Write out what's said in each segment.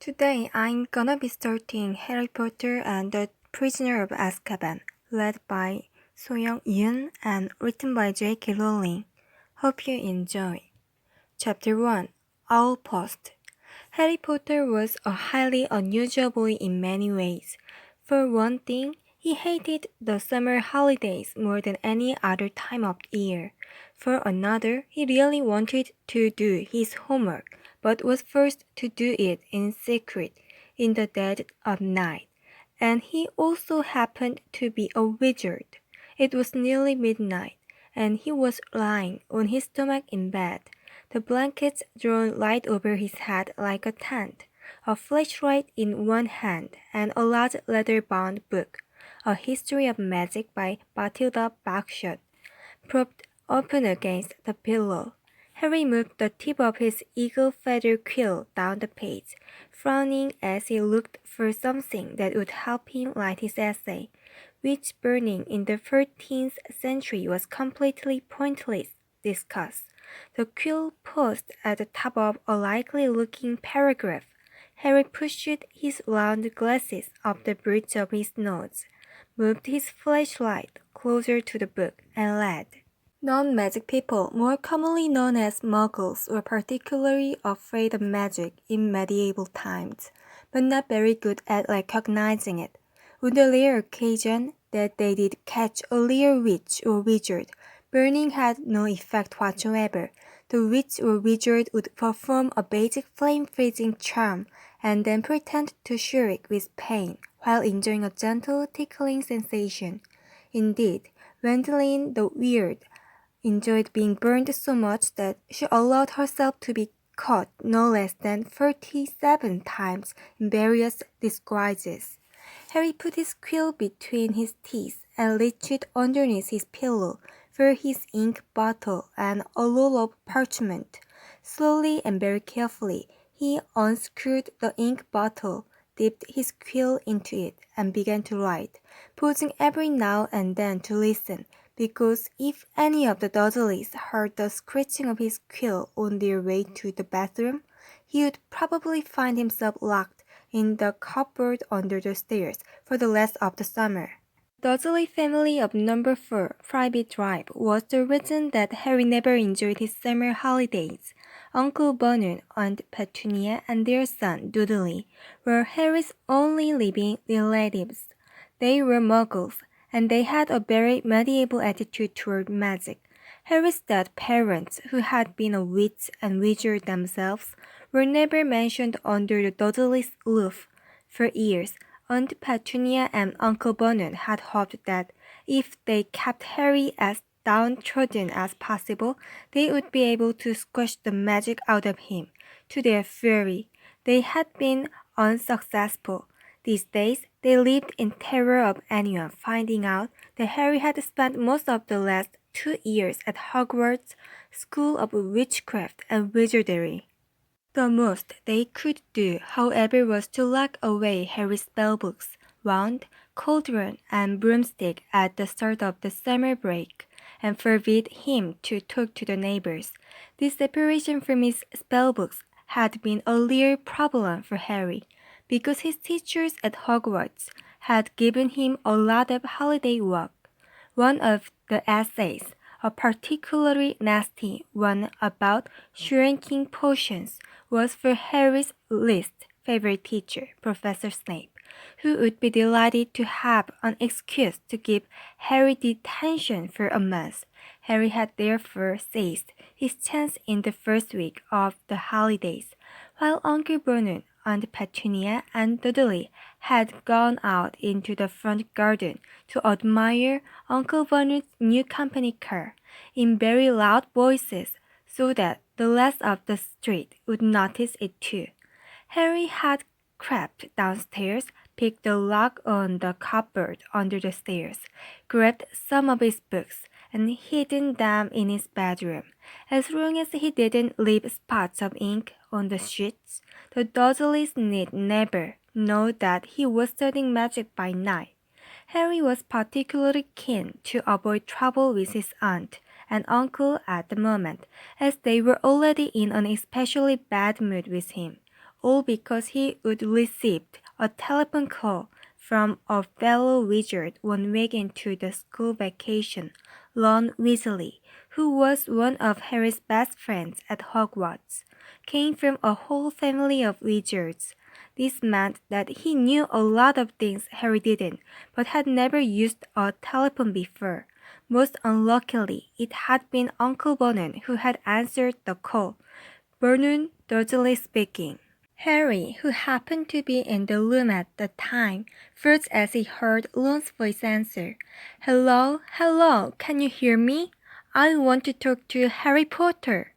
Today I'm gonna be starting Harry Potter and the Prisoner of Azkaban, led by So-Young and written by J.K. Rowling. Hope you enjoy. Chapter 1 Outpost. Harry Potter was a highly unusual boy in many ways. For one thing, he hated the summer holidays more than any other time of year. For another, he really wanted to do his homework, but was forced to do it in secret in the dead of night. And he also happened to be a wizard. It was nearly midnight, and he was lying on his stomach in bed, the blankets drawn right over his head like a tent, a flashlight in one hand, and a large leather-bound book, A History of Magic by Bathilda Bagshot, propped open against the pillow. Harry moved the tip of his eagle feather quill down the page, frowning as he looked for something that would help him write his essay, which burning in the 13th century was completely pointless discuss. The quill paused at the top of a likely-looking paragraph. Harry pushed his round glasses up the bridge of his nose, moved his flashlight closer to the book, and read. Non-magic people, more commonly known as muggles, were particularly afraid of magic in medieval times, but not very good at recognizing it. On the rare occasion that they did catch a real witch or wizard, burning had no effect whatsoever. The witch or wizard would perform a basic flame-freezing charm and then pretend to shriek with pain while enjoying a gentle tickling sensation. Indeed, Wendelin the Weird enjoyed being burned so much that she allowed herself to be cut no less than 37 times in various disguises. Harry put his quill between his teeth and reached underneath his pillow for his ink bottle and a roll of parchment. Slowly and very carefully, he unscrewed the ink bottle, dipped his quill into it, and began to write, pausing every now and then to listen, because if any of the Dursleys heard the scratching of his quill on their way to the bathroom, he would probably find himself locked in the cupboard under the stairs for the rest of the summer. The Dursley family of number 4, Private Drive, was the reason that Harry never enjoyed his summer holidays. Uncle Vernon, Aunt Petunia, and their son, Dudley, were Harry's only living relatives. They were muggles, and they had a very medieval attitude toward magic. Harry's dead parents, who had been a witch and wizard themselves, were never mentioned under the Dudley's roof. For years, Aunt Petunia and Uncle Vernon had hoped that if they kept Harry as downtrodden as possible, they would be able to squash the magic out of him. To their fury, they had been unsuccessful. These days, they lived in terror of anyone finding out that Harry had spent most of the last 2 years at Hogwarts School of Witchcraft and Wizardry. The most they could do, however, was to lock away Harry's spellbooks, wand, cauldron, and broomstick at the start of the summer break, and forbid him to talk to the neighbors. This separation from his spellbooks had been a real problem for Harry, because his teachers at Hogwarts had given him a lot of holiday work. One of the essays, a particularly nasty one about shrinking potions, was for Harry's least favorite teacher, Professor Snape, who would be delighted to have an excuse to give Harry detention for a month. Harry had therefore seized his chance in the first week of the holidays, while Uncle Vernon, Aunt Petunia, and Dudley had gone out into the front garden to admire Uncle Vernon's new company car in very loud voices, so that the rest of the street would notice it too. Harry had crept downstairs, picked the lock on the cupboard under the stairs, grabbed some of his books, and hidden them in his bedroom. As long as he didn't leave spots of ink on the sheets, the Dursleys need never know that he was studying magic by night. Harry was particularly keen to avoid trouble with his aunt and uncle at the moment, as they were already in an especially bad mood with him. all because he would receive a telephone call from a fellow wizard one week into the school vacation, Ron Weasley, who was one of Harry's best friends at Hogwarts, came from a whole family of wizards. This meant that he knew a lot of things Harry didn't, but had never used a telephone before. Most unluckily, it had been Uncle Vernon who had answered the call. Vernon Dursley speaking. Harry, who happened to be in the room at the time, froze as he heard Ron's voice answer. Hello, hello, can you hear me? I want to talk to Harry Potter.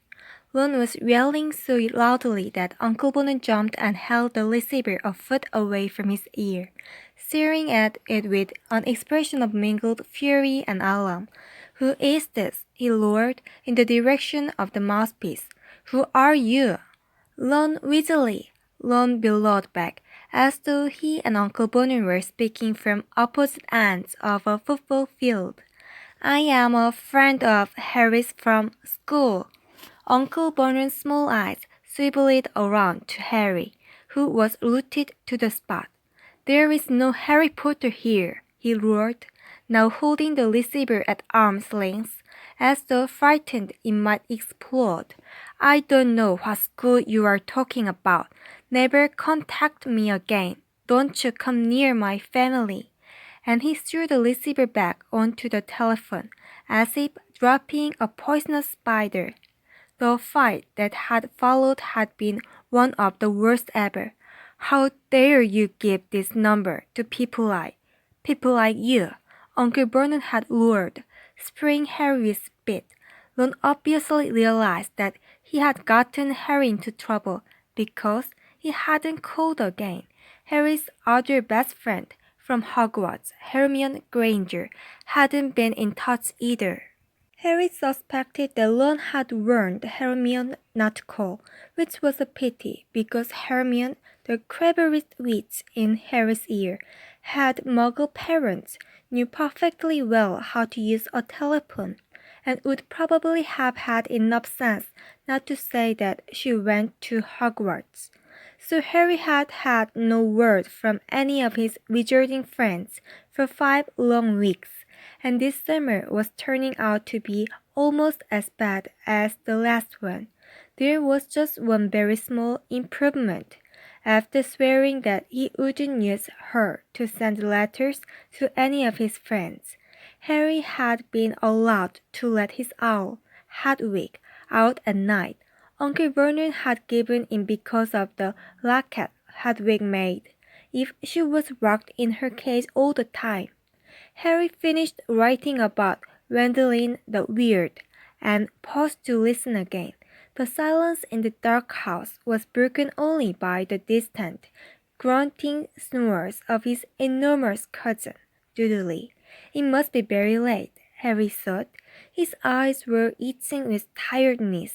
Ron was yelling so loudly that Uncle Vernon jumped and held the receiver a foot away from his ear, staring at it with an expression of mingled fury and alarm. Who is this? He roared in the direction of the mouthpiece. Who are you? Ron Weasley, Ron bellowed back, as though he and Uncle Vernon were speaking from opposite ends of a football field. I am a friend of Harry's from school. Uncle Vernon's small eyes swiveled around to Harry, who was rooted to the spot. There is no Harry Potter here, he roared, now holding the receiver at arm's length, as though frightened it might explode. I don't know what school you are talking about. Never contact me again. Don't you come near my family. And he threw the receiver back onto the telephone, as if dropping a poisonous spider. The fight that had followed had been one of the worst ever. How dare you give this number to people like you? Uncle Vernon had roared, spraying Harry with spit. Ron obviously realized that he had gotten Harry into trouble because he hadn't called again. Harry's other best friend from Hogwarts, Hermione Granger, hadn't been in touch either. Harry suspected that Ron had warned Hermione not to call, which was a pity because Hermione, the cleverest witch in Harry's ear, had Muggle parents, knew perfectly well how to use a telephone, and would probably have had enough sense not to say that she went to Hogwarts. So Harry had had no word from any of his wizarding friends for 5 long weeks, and this summer was turning out to be almost as bad as the last one. There was just one very small improvement. After swearing that he wouldn't use her to send letters to any of his friends, Harry had been allowed to let his owl, Hedwig, out at night. Uncle Vernon had given in because of the racket Hedwig made, if she was locked in her cage all the time. Harry finished writing about Gwendoline the Weird and paused to listen again. The silence in the dark house was broken only by the distant, grunting snores of his enormous cousin, Dudley. It must be very late, Harry thought. His eyes were itching with tiredness.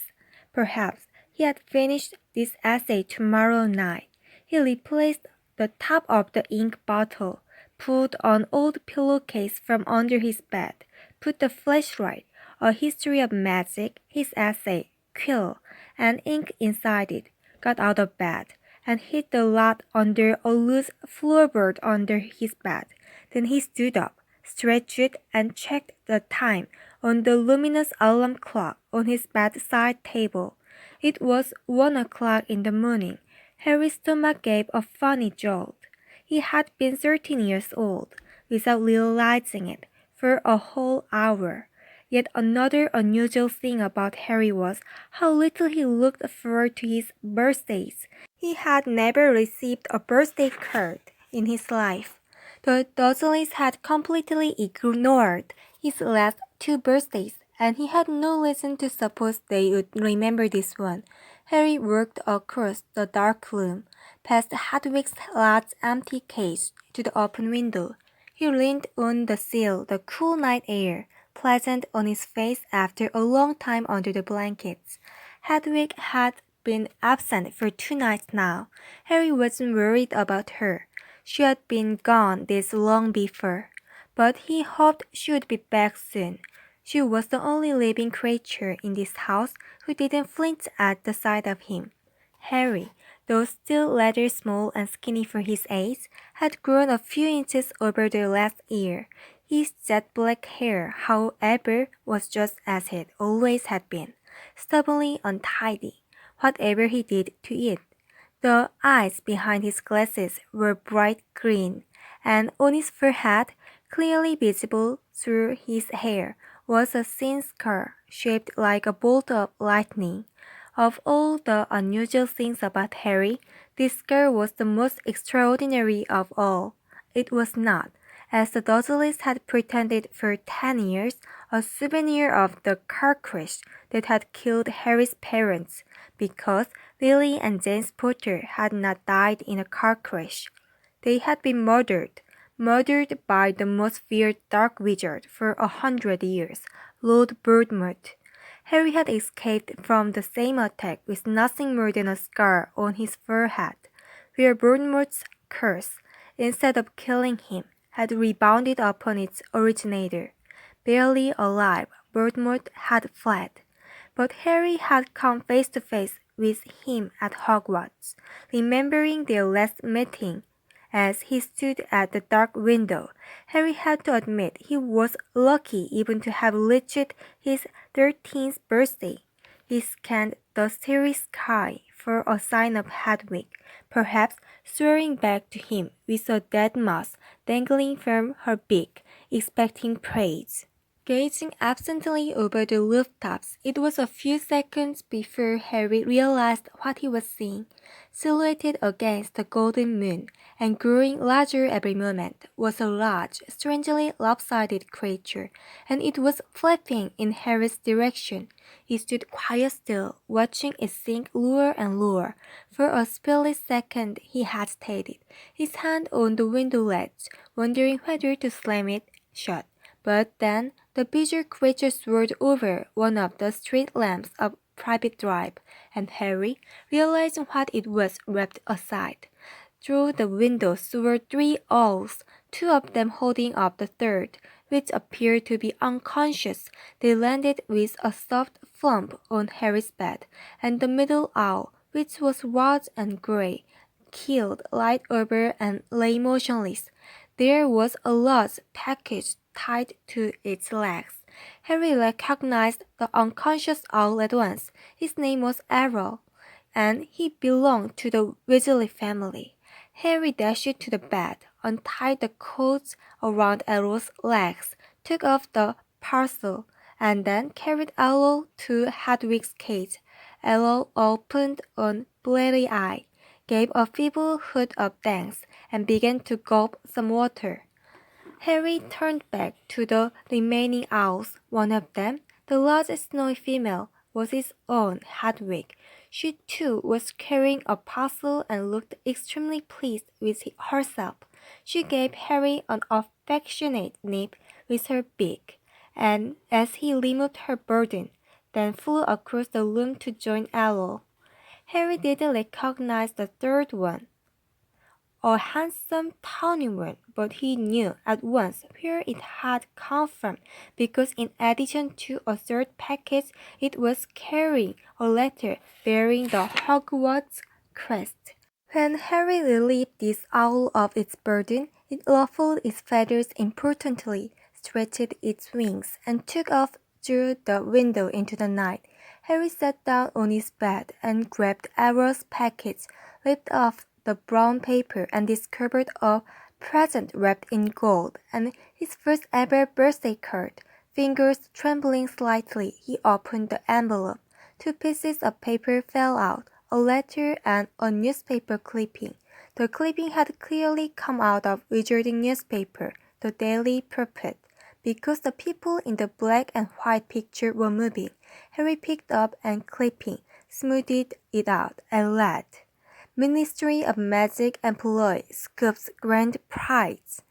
Perhaps he had finished this essay tomorrow night. He replaced the top of the ink bottle, pulled an old pillowcase from under his bed, put the flashlight, a history of magic, his essay, quill, and ink inside it, got out of bed, and hid the lot under a loose floorboard under his bed. Then he stood up, stretched, and checked the time on the luminous alarm clock on his bedside table. It was 1 o'clock in the morning. Harry's stomach gave a funny jolt. He had been 13 years old, without realizing it, for a whole hour. Yet another unusual thing about Harry was how little he looked forward to his birthdays. He had never received a birthday card in his life. The Dursleys had completely ignored his last 2 birthdays, and he had no reason to suppose they would remember this one. Harry walked across the dark room, past Hedwig's large empty cage, to the open window. He leaned on the sill, the cool night air, pleasant on his face after a long time under the blankets. Hedwig had been absent for 2 nights now. Harry wasn't worried about her. She had been gone this long before, but he hoped she would be back soon. She was the only living creature in this house who didn't flinch at the sight of him. Harry, though still rather small and skinny for his age, had grown a few inches over the last year. His jet black hair, however, was just as it always had been, stubbornly untidy, whatever he did to it. The eyes behind his glasses were bright green, and on his forehead, clearly visible through his hair, was a thin scar shaped like a bolt of lightning. Of all the unusual things about Harry, this scar was the most extraordinary of all. It was not, as the Dursleys had pretended for 10 years, a souvenir of the car crash that had killed Harry's parents, because Lily and James Potter had not died in a car crash. They had been murdered by the most feared dark wizard for 100 years, Lord Voldemort. Harry had escaped from the same attack with nothing more than a scar on his forehead, where Voldemort's curse, instead of killing him, had rebounded upon its originator. Barely alive, Voldemort had fled. But Harry had come face to face with him at Hogwarts, remembering their last meeting. As he stood at the dark window, Harry had to admit he was lucky even to have reached his 13th birthday. He scanned the starry sky for a sign of Hedwig, perhaps soaring back to him with a dead mouse dangling from her beak, expecting praise. Gazing absently over the rooftops, it was a few seconds before Harry realized what he was seeing. Silhouetted against the golden moon, and growing larger every moment, was a large, strangely lopsided creature, and it was flapping in Harry's direction. He stood quite still, watching it sink lower and lower. For a split second he hesitated, his hand on the window ledge, wondering whether to slam it shut. But then the bizarre creature soared over one of the street lamps of Private Drive, and Harry, realizing what it was, leapt aside. Through the window soared 3 owls, 2 of them holding up the third, which appeared to be unconscious. They landed with a soft thump on Harry's bed, and the middle owl, which was large and gray, keeled right over and lay motionless. There was a large package tied to its legs. Harry recognized the unconscious owl at once. His name was Errol, and he belonged to the Weasley family. Harry dashed to the bed, untied the cords around Errol's legs, took off the parcel, and then carried Errol to Hedwig's cage. Errol opened one bleary eye, gave a feeble hoot of thanks, and began to gulp some water. Harry turned back to the remaining owls. One of them, the large snowy female, was his own Hedwig. She too was carrying a parcel and looked extremely pleased with herself. She gave Harry an affectionate nip with her beak, and as he removed her burden, then flew across the room to join Errol. Harry didn't recognize the third one, a handsome tawny one, but he knew at once where it had come from, because in addition to a third package, it was carrying a letter bearing the Hogwarts crest. When Harry relieved this owl of its burden, it ruffled its feathers importantly, stretched its wings, and took off through the window into the night. Harry sat down on his bed and grabbed Errol's package, ripped off the brown paper, and discovered a present wrapped in gold, and his first ever birthday card. Fingers trembling slightly, he opened the envelope. 2 pieces of paper fell out, a letter and a newspaper clipping. The clipping had clearly come out of Wizarding newspaper, the Daily Prophet, because the people in the black and white picture were moving. Harry picked up and clipping, smoothed it out, and read, Ministry of Magic employee scoops grand prize.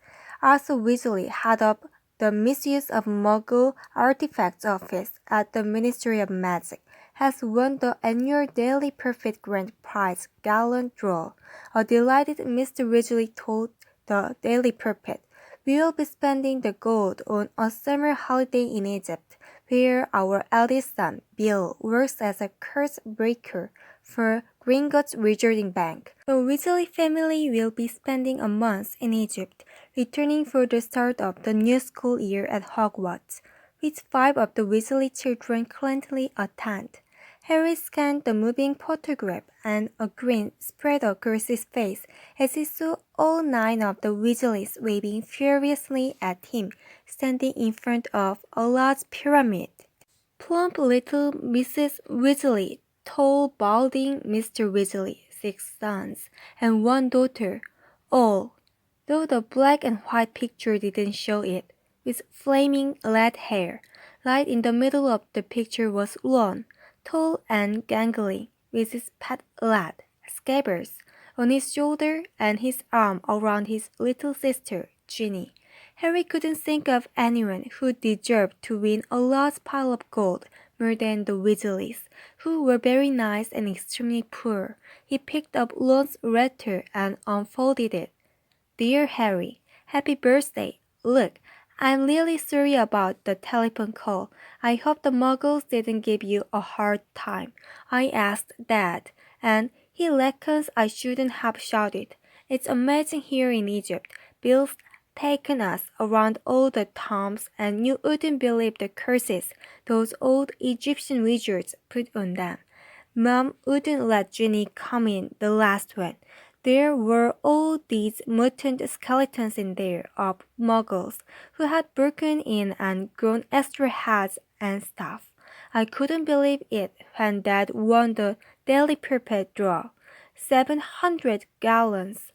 Arthur Weasley head up the Misuse of Muggle Artifacts Office at the Ministry of Magic, has won the annual Daily Perfect Grand Prize Gallon Draw. A delighted Mr. Weasley told the Daily Perfect, "We will be spending the gold on a summer holiday in Egypt, where our eldest son, Bill, works as a curse breaker for Gringotts Wizarding Bank. The Weasley family will be spending a month in Egypt, returning for the start of the new school year at Hogwarts, which 5 of the Weasley children currently attend. Harry scanned the moving photograph and a grin spread across his face as he saw all 9 of the Weasleys waving furiously at him, standing in front of a large pyramid. Plump little Mrs. Weasley, tall, balding Mr. Weasley, 6 sons, and 1 daughter, all, though the black and white picture didn't show it, with flaming red hair. Right in the middle of the picture was Ron, tall and gangly, with his pet lad, Scabbers, on his shoulder and his arm around his little sister, Ginny. Harry couldn't think of anyone who deserved to win a large pile of gold more than the Weasleys, who were very nice and extremely poor. He picked up Ron's letter and unfolded it. Dear Harry, happy birthday. Look, I'm really sorry about the telephone call. I hope the Muggles didn't give you a hard time. I asked Dad, and he reckons I shouldn't have shouted. It's amazing here in Egypt. Bill's taken us around all the tombs, and you wouldn't believe the curses those old Egyptian wizards put on them. Mom wouldn't let Ginny come in the last one. There were all these mutant skeletons in there of Muggles who had broken in and grown extra heads and stuff. I couldn't believe it when Dad won the Daily Purpose draw. 700 gallons.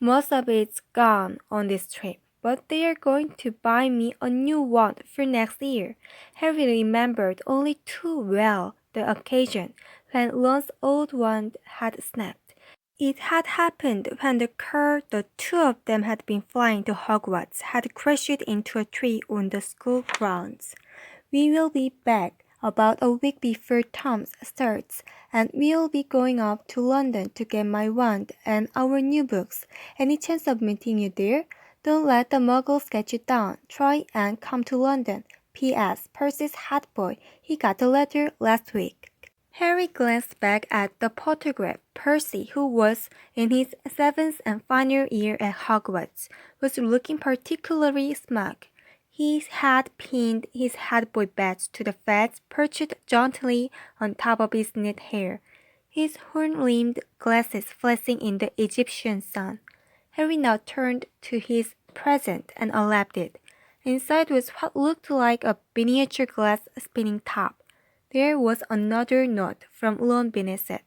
Most of it's gone on this trip, but they are going to buy me a new one for next year. Harry remembered only too well the occasion when Ron's old one had snapped. It had happened when the car the 2 of them had been flying to Hogwarts had crashed into a tree on the school grounds. We will be back about a week before term starts, and we'll be going up to London to get my wand and our new books. Any chance of meeting you there? Don't let the Muggles get you down. Try and come to London. P.S. Percy's hat boy. He got a letter last week. Harry glanced back at the photograph. Percy, who was in his 7th and final year at Hogwarts, was looking particularly smug. He had pinned his hat boy badge to the fez perched jauntily on top of his neat hair, his horn-rimmed glasses flashing in the Egyptian sun. Harry now turned to his present and unwrapped it. Inside was what looked like a miniature glass spinning top. There was another note from Ron beneath it.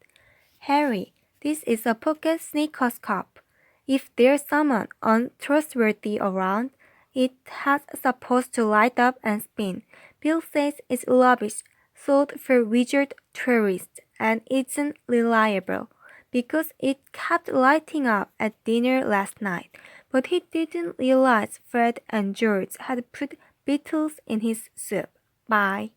Harry, this is a pocket sneakoscope. If there's someone untrustworthy around, it has supposed to light up and spin. Bill says it's rubbish, sold for wizard tourists, and isn't reliable, because it kept lighting up at dinner last night. But he didn't realize Fred and George had put beetles in his soup. Bye.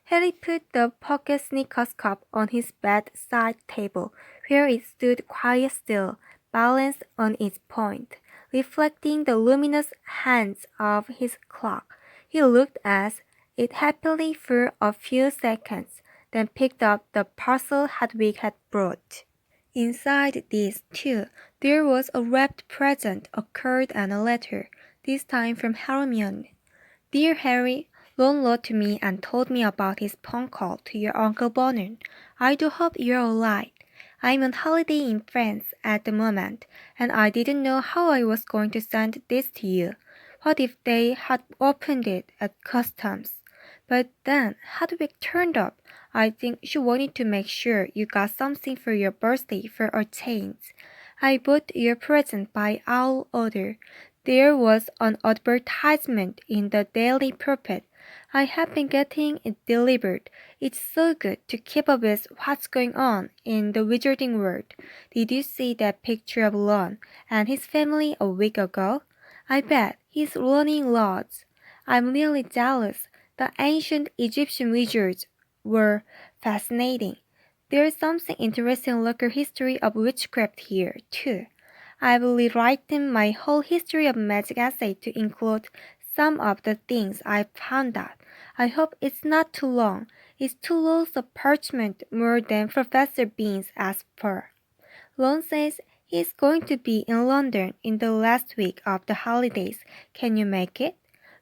Harry put the pocket sneakoscope on his bedside table, where it stood quite still, balanced on its point, reflecting the luminous hands of his clock. He looked at it happily for a few seconds, then picked up the parcel Hedwig had brought. Inside this, too, there was a wrapped present, a card and a letter, this time from Hermione. Dear Harry, Ron wrote to me and told me about his phone call to your Uncle Vernon. I do hope you're alright. I'm on holiday in France at the moment, and I didn't know how I was going to send this to you. What if they had opened it at customs? But then Hedwig turned up. I think she wanted to make sure you got something for your birthday for a change. I bought your present by owl order. There was an advertisement in the Daily Prophet. I have been getting it delivered. It's so good to keep up with what's going on in the wizarding world. Did you see that picture of Ron and his family a week ago? I bet he's learning lots. I'm really jealous. The ancient Egyptian wizards were fascinating. There's something interesting local history of witchcraft here, too. I've rewritten my whole history of magic essay to include some of the things I found out. I hope it's not too long. It's 2 rolls of parchment more than Professor Beans asked for. Ron says he's going to be in London in the last week of the holidays. Can you make it?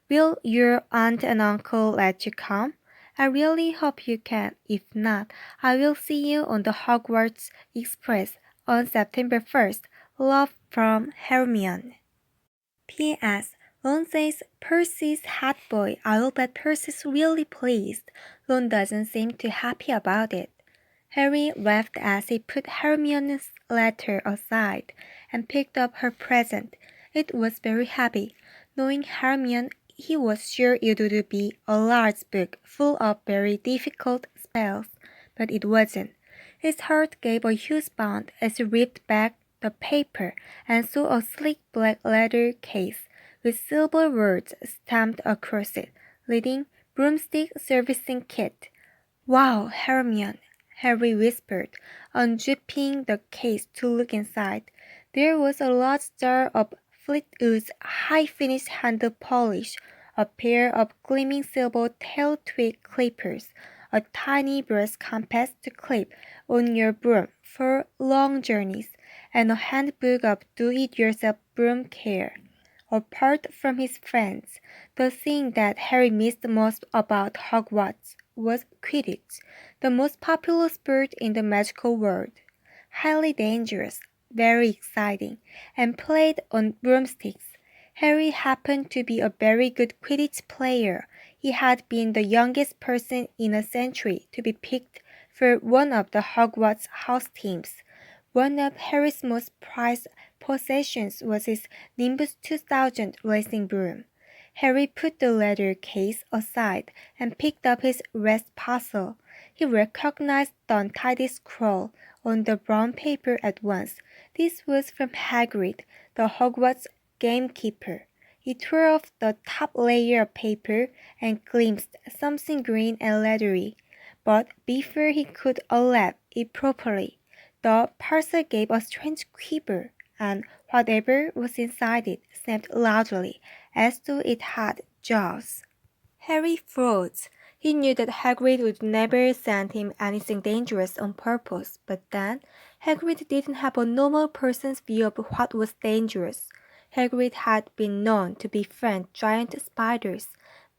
Will your aunt and uncle let you come? I really hope you can. If not, I will see you on the Hogwarts Express on September 1st. Love from Hermione. P.S. Ron says Percy's hat boy. I'll bet Percy's really pleased. Ron doesn't seem too happy about it. Harry laughed as he put Hermione's letter aside and picked up her present. It was very heavy. Knowing Hermione, he was sure it would be a large book full of very difficult spells, but it wasn't. His heart gave a huge bound as he ripped back the paper and saw a sleek black leather case with silver words stamped across it, reading Broomstick Servicing Kit. Wow, Hermione, Harry whispered, unzipping the case to look inside. There was a large jar of Fleetwood's high-finished handle polish, a pair of gleaming silver tail twig clippers, a tiny brass compass to clip on your broom for long journeys, and a handbook of do-it-yourself broom care. Apart from his friends, the thing that Harry missed most about Hogwarts was Quidditch, the most popular sport in the magical world. Highly dangerous, very exciting, and played on broomsticks. Harry happened to be a very good Quidditch player. He had been the youngest person in a century to be picked for one of the Hogwarts house teams. One of Harry's most prized possessions was his Nimbus 2000 racing broom. Harry put the leather case aside and picked up his rest parcel. He recognized the untidy scroll on the brown paper at once. This was from Hagrid, the Hogwarts gamekeeper. He tore off the top layer of paper and glimpsed something green and leathery. But before he could unwrap it properly, the parcel gave a strange quiver, and whatever was inside it snapped loudly, as though it had jaws. Harry froze. He knew that Hagrid would never send him anything dangerous on purpose, but then Hagrid didn't have a normal person's view of what was dangerous. Hagrid had been known to befriend giant spiders,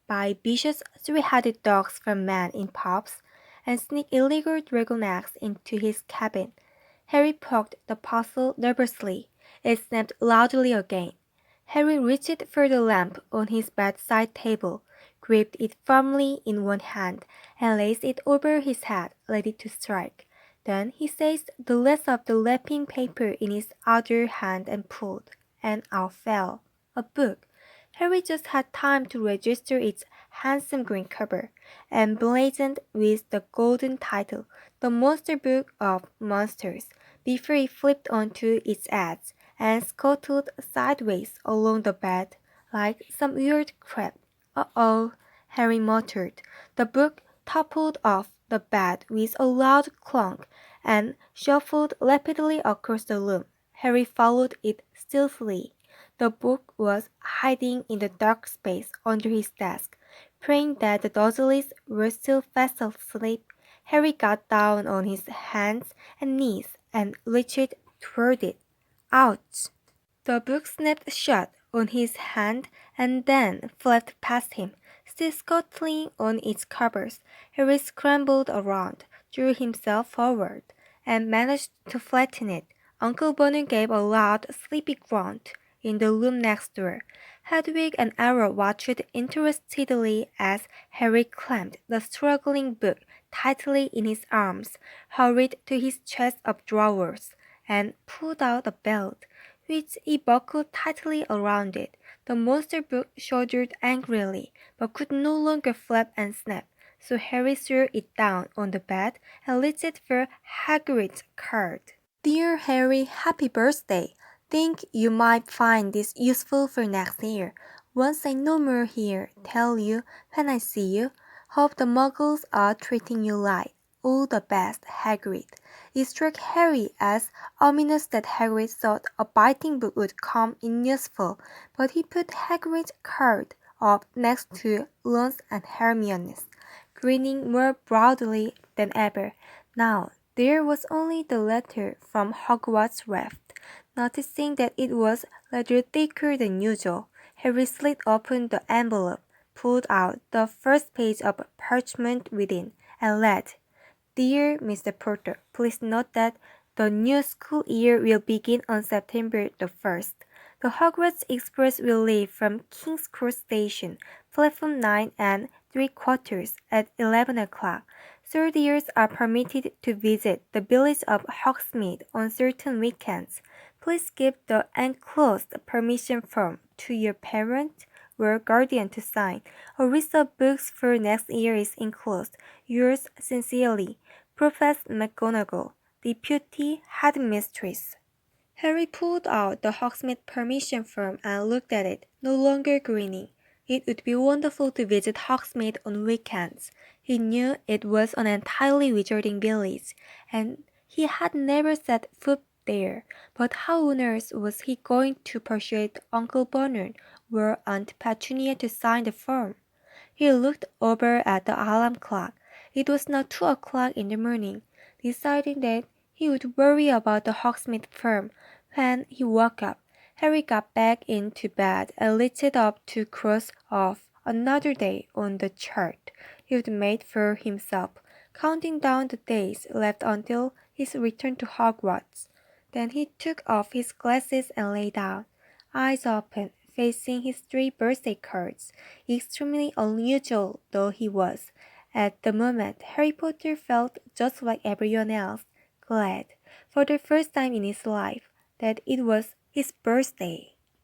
buy vicious three-headed dogs from men in pubs, and sneak illegal dragon eggs into his cabin. Harry poked the parcel nervously. It snapped loudly again. Harry reached for the lamp on his bedside table, gripped it firmly in one hand, and raised it over his head, ready to strike. Then he seized the rest of the wrapping paper in his other hand and pulled, and out fell a book. Harry just had time to register its handsome green cover, emblazoned with the golden title, The Monster Book of Monsters, before he flipped onto its edge and scuttled sideways along the bed like some weird crab. Uh-oh, Harry muttered. The book toppled off the bed with a loud clunk and shuffled rapidly across the room. Harry followed it stealthily. The book was hiding in the dark space under his desk. Praying that the Dursleys were still fast asleep, Harry got down on his hands and knees and reached toward it. Ouch! The book snapped shut on his hand and then flapped past him, still scuttling on its covers. Harry scrambled around, drew himself forward, and managed to flatten it. Uncle Vernon gave a loud, sleepy grunt in the room next door. Hedwig and Arrow watched interestedly as Harry clamped the struggling book tightly in his arms, hurried to his chest of drawers, and pulled out a belt, which he buckled tightly around it. The monster book shuddered angrily, but could no longer flap and snap, so Harry threw it down on the bed and reached for Hagrid's card. Dear Harry, happy birthday! Think you might find this useful for next year. Once I no more here, tell you when I see you. Hope the muggles are treating you right. All the best, Hagrid. It struck Harry as ominous that Hagrid thought a biting book would come in useful, but he put Hagrid's card up next to Ron's and Hermione's. grinning more broadly than ever. Now, there was only the letter from Hogwarts left. Noticing that it was rather thicker than usual, Harry slit open the envelope, pulled out the first page of parchment within, and read, Dear Mr. Potter, please note that the new school year will begin on September the 1st. The Hogwarts Express will leave from King's Cross Station, platform 9 and 3/4 at 11 o'clock. Third years are permitted to visit the village of Hogsmeade on certain weekends. Please give the enclosed permission form to your parent or guardian to sign. A list of books for next year is enclosed. Yours sincerely, Professor McGonagall, Deputy Headmistress. Harry pulled out the Hogsmeade permission form and looked at it, no longer grinning. It would be wonderful to visit Hogsmeade on weekends. He knew it was an entirely wizarding village, and he had never set foot there. But how on earth was he going to persuade Uncle Bernard or Aunt Petunia to sign the form? He looked over at the alarm clock. It was now 2 o'clock in the morning. Deciding that he would worry about the Hogsmeade firm when he woke up, Harry got back into bed and lit it up to cross off another day on the chart he would made for himself, counting down the days left until his return to Hogwarts. Then he took off his glasses and lay down, eyes open, facing his 3 birthday cards. Extremely unusual though he was, at the moment Harry Potter felt just like everyone else, glad, for the first time in his life, that it was his birthday.